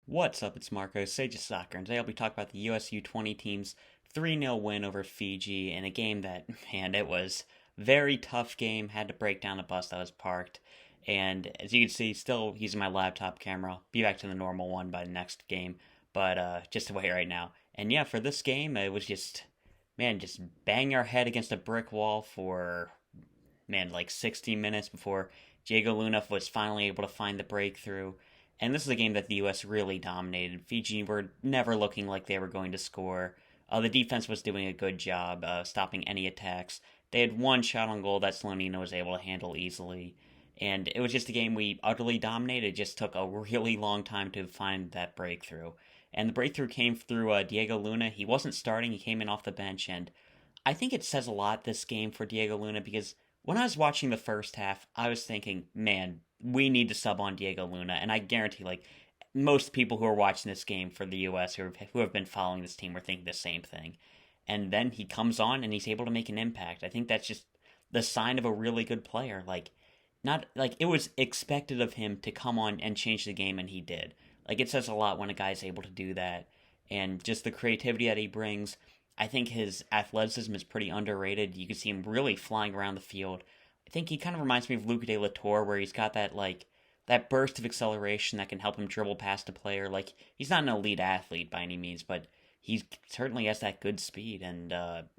What's up? It's Marco, Sage of Soccer, and today I'll be talking about the US U20 team's 3-0 win over Fiji in a game that, man, it was very tough game. Had to break down the bus that was parked. And as you can see, still using my laptop camera. I'll be back to the normal one by the next game, but just away right now. And yeah, for this game, it was just, man, just bang our head against a brick wall for, man, like 60 minutes before Diego Luna was finally able to find the breakthrough. And this is a game that the U.S. really dominated. Fiji were never looking like they were going to score. The defense was doing a good job stopping any attacks. They had one shot on goal that Slonina was able to handle easily. And it was just a game we utterly dominated. It just took a really long time to find that breakthrough. And the breakthrough came through Diego Luna. He wasn't starting, he came in off the bench. And I think it says a lot this game for Diego Luna because when I was watching the first half, I was thinking, man, we need to sub on Diego Luna. And I guarantee, like, most people who are watching this game for the U.S. who have been following this team were thinking the same thing. And then he comes on and he's able to make an impact. I think that's just the sign of a really good player. Like, not like it was expected of him to come on and change the game, and he did. Like, it says a lot when a guy's able to do that. And just the creativity that he brings. I think his athleticism is pretty underrated. You can see him really flying around the field. I think he kind of reminds me of Luca de la Torre, where he's got that that burst of acceleration that can help him dribble past a player. Like, he's not an elite athlete by any means, but he certainly has that good speed, and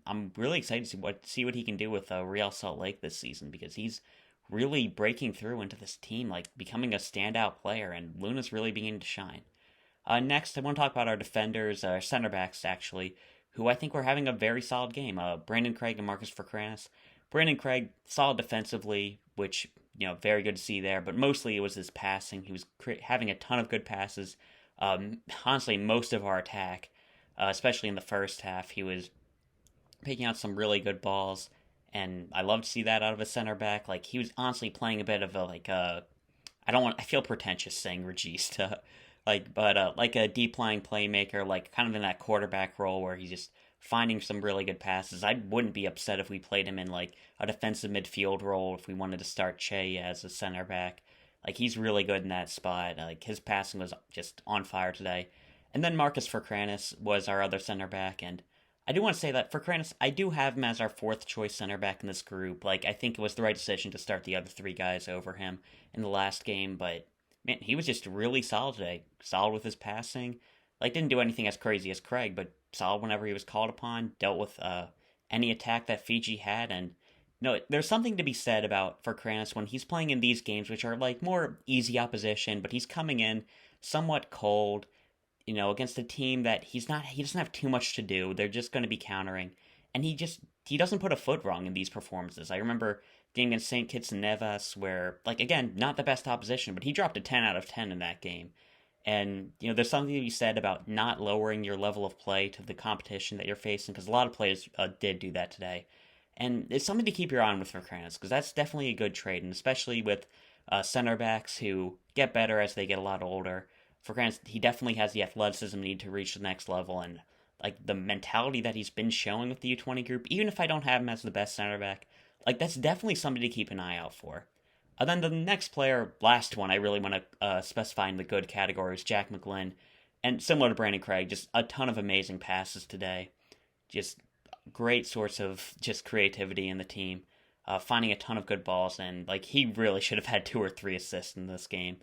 I'm really excited to see what he can do with Real Salt Lake this season because he's really breaking through into this team, like becoming a standout player, and Luna's really beginning to shine. Next, I want to talk about our defenders, our center backs actually, who I think were having a very solid game. Brandon Craig and Marcus Ferkranus. Brandon Craig, solid defensively, which, very good to see there, but mostly it was his passing. He was having a ton of good passes. Honestly, most of our attack, especially in the first half, he was picking out some really good balls, and I love to see that out of a center back. Like, he was honestly playing a bit of I feel pretentious saying regista, like a deep lying playmaker, like kind of in that quarterback role where he's just finding some really good passes. I wouldn't be upset if we played him in like a defensive midfield role if we wanted to start Che as a center back. Like, he's really good in that spot. Like, his passing was just on fire today. And then Marcus Ferkranus was our other center back, and I do want to say that Ferkranus, I do have him as our fourth choice center back in this group. Like, I think it was the right decision to start the other three guys over him in the last game, but man, he was just really solid today. Solid with his passing. Like, didn't do anything as crazy as Craig, but solid whenever he was called upon. Dealt with any attack that Fiji had, and there's something to be said about Ferkranus when he's playing in these games, which are like more easy opposition, but he's coming in somewhat cold, against a team that he doesn't have too much to do. They're just going to be countering, and he doesn't put a foot wrong in these performances. I remember game against St. Kitts and Nevis where, like, again, not the best opposition, but he dropped a 10 out of 10 in that game. And, there's something to be said about not lowering your level of play to the competition that you're facing, because a lot of players did do that today. And it's something to keep your eye on with Ferkranus, because that's definitely a good trade, and especially with center backs who get better as they get a lot older. Ferkranus, he definitely has the athleticism needed to reach the next level, and like the mentality that he's been showing with the U20 group, even if I don't have him as the best center back, like, that's definitely something to keep an eye out for. Then the next player, last one I really want to specify in the good category is Jack McGlynn. And similar to Brandon Craig, just a ton of amazing passes today. Just great source of just creativity in the team. Finding a ton of good balls, and like, he really should have had 2 or 3 assists in this game.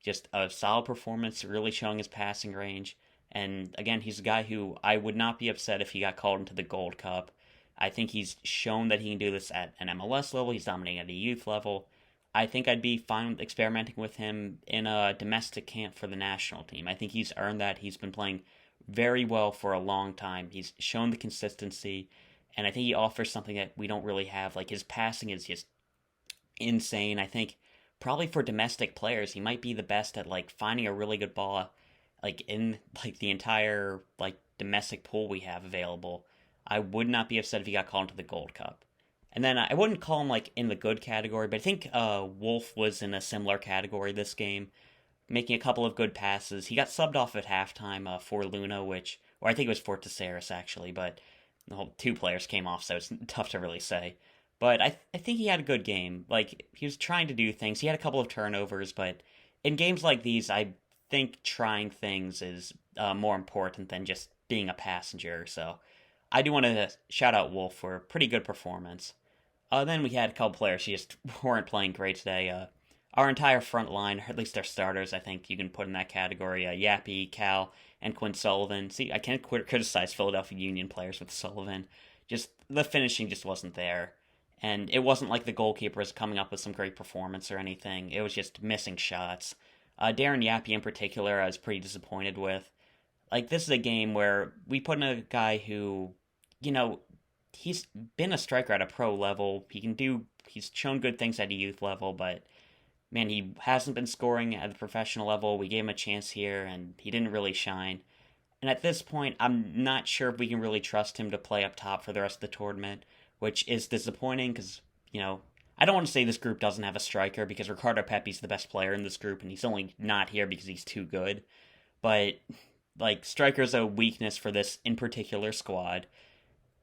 Just a solid performance, really showing his passing range. And again, he's a guy who I would not be upset if he got called into the Gold Cup. I think he's shown that he can do this at an MLS level. He's dominating at a youth level. I think I'd be fine with experimenting with him in a domestic camp for the national team. I think he's earned that. He's been playing very well for a long time. He's shown the consistency, and I think he offers something that we don't really have. Like, his passing is just insane. I think probably for domestic players, he might be the best at like finding a really good ball, like in like the entire like domestic pool we have available. I would not be upset if he got called into the Gold Cup. And then I wouldn't call him like in the good category, but I think Wolff was in a similar category this game, making a couple of good passes. He got subbed off at halftime for Luna, or I think it was for Tsakiris actually, but the whole 2 players came off, so it's tough to really say. But I think he had a good game. Like, he was trying to do things. He had a couple of turnovers, but in games like these, I think trying things is more important than just being a passenger. So I do want to shout out Wolff for a pretty good performance. Then we had a couple players who just weren't playing great today. Our entire front line, or at least our starters, I think you can put in that category. Yapi, Cowell, and Quinn Sullivan. See, I can't criticize Philadelphia Union players with Sullivan. Just the finishing just wasn't there. And it wasn't like the goalkeeper was coming up with some great performance or anything. It was just missing shots. Darren Yapi in particular, I was pretty disappointed with. Like, this is a game where we put in a guy who, he's been a striker at a pro level. He's shown good things at a youth level, but man, he hasn't been scoring at the professional level. We gave him a chance here, and he didn't really shine. And at this point, I'm not sure if we can really trust him to play up top for the rest of the tournament, which is disappointing because, I don't want to say this group doesn't have a striker because Ricardo Pepi's the best player in this group, and he's only not here because he's too good. But, striker's a weakness for this in particular squad.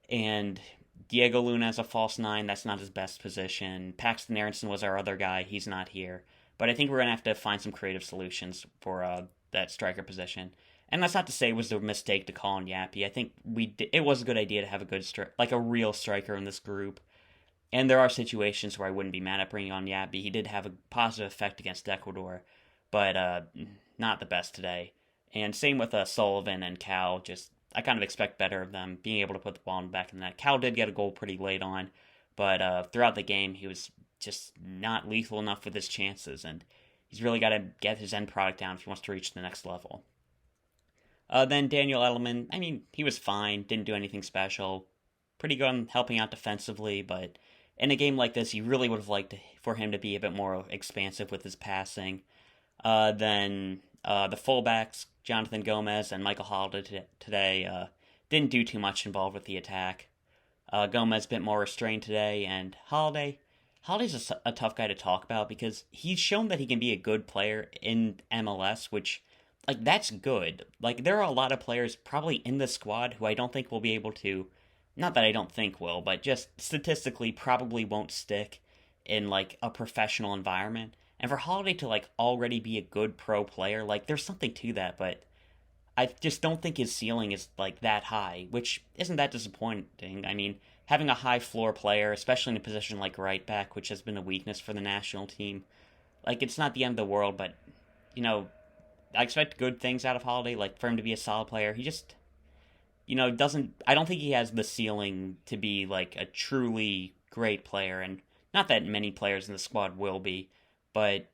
And Diego Luna as a false nine, that's not his best position. Paxton Aronson was our other guy, he's not here. But I think we're going to have to find some creative solutions for that striker position. And that's not to say it was a mistake to call on Yapi. I think it was a good idea to have a good a real striker in this group. And there are situations where I wouldn't be mad at bringing on Yapi. He did have a positive effect against Ecuador, but not the best today. And same with Sullivan and Cowell. I kind of expect better of them being able to put the ball in the back of the net. Cowell did get a goal pretty late on, but throughout the game he was just not lethal enough with his chances, and he's really got to get his end product down if he wants to reach the next level. Then Daniel Edelman, he was fine, didn't do anything special. Pretty good on helping out defensively, but in a game like this, you really would have liked for him to be a bit more expansive with his passing. Then the fullbacks, Jonathan Gomez and Michael Halliday today, didn't do too much involved with the attack. Gomez a bit more restrained today, and Halliday's a tough guy to talk about because he's shown that he can be a good player in MLS, which, that's good. There are a lot of players probably in the squad who I don't think will be able to, not that I don't think will, but just statistically probably won't stick in, a professional environment. And for Halliday to, already be a good pro player, there's something to that, but I just don't think his ceiling is, that high, which isn't that disappointing. Having a high floor player, especially in a position like right back, which has been a weakness for the national team, it's not the end of the world, but, I expect good things out of Halliday, for him to be a solid player. He just, I don't think he has the ceiling to be, a truly great player, and not that many players in the squad will be, but,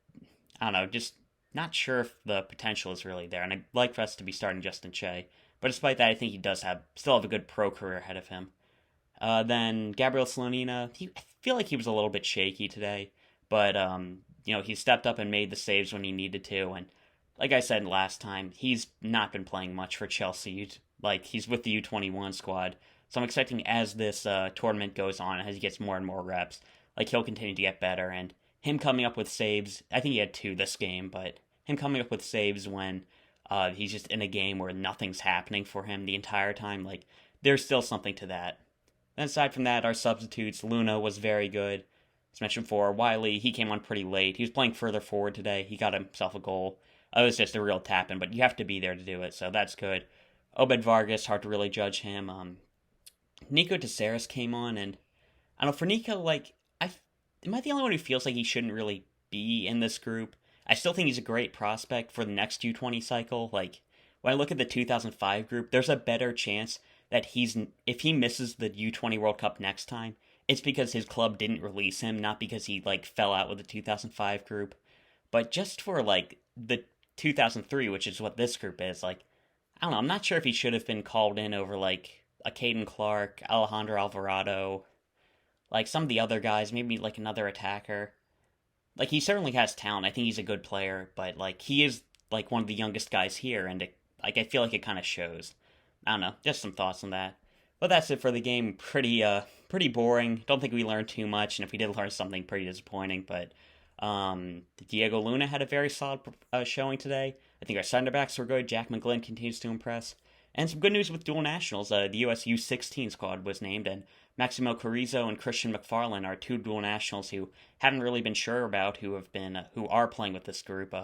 I don't know, just not sure if the potential is really there, and I'd like for us to be starting Justin Che, but despite that, I think he does still have a good pro career ahead of him. Then Gabriel Slonina, I feel like he was a little bit shaky today, but, he stepped up and made the saves when he needed to, and like I said last time, he's not been playing much for Chelsea. He's with the U21 squad, so I'm expecting as this tournament goes on, as he gets more and more reps, he'll continue to get better, and him coming up with saves, I think he had 2 this game, but him coming up with saves when he's just in a game where nothing's happening for him the entire time, there's still something to that. And aside from that, our substitutes, Luna was very good. As mentioned before, Wiley, he came on pretty late. He was playing further forward today. He got himself a goal. It was just a real tap-in, but you have to be there to do it, so that's good. Obed Vargas, hard to really judge him. Niko Tsakiris came on, and I don't know, for Niko, am I the only one who feels like he shouldn't really be in this group? I still think he's a great prospect for the next U20 cycle. When I look at the 2005 group, there's a better chance that if he misses the U20 World Cup next time, it's because his club didn't release him, not because he, fell out with the 2005 group. But just for, the 2003, which is what this group is, I don't know, I'm not sure if he should have been called in over, a Caden Clark, Alejandro Alvarado, some of the other guys, maybe, another attacker. He certainly has talent. I think he's a good player, but, he is, one of the youngest guys here, and, I feel like it kind of shows. I don't know, just some thoughts on that. But that's it for the game. Pretty boring. Don't think we learned too much, and if we did learn something, pretty disappointing, but Diego Luna had a very solid showing today. I think our center backs were good. Jack McGlynn continues to impress. And some good news with dual nationals. The US U16 squad was named, and Maximo Carrizo and Christian McFarland are 2 dual nationals who haven't really been sure about who are playing with this group.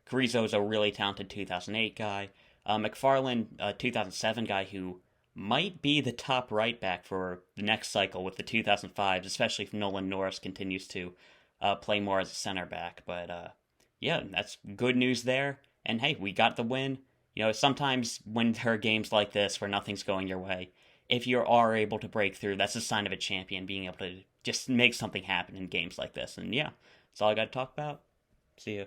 Carrizo's a really talented 2008 guy. McFarland, a 2007 guy who might be the top right back for the next cycle with the 2005s, especially if Nolan Norris continues to play more as a center back. But yeah, that's good news there. And hey, we got the win. You know, sometimes when there are games like this where nothing's going your way, if you are able to break through, that's a sign of a champion being able to just make something happen in games like this. And yeah, that's all I got to talk about. See ya.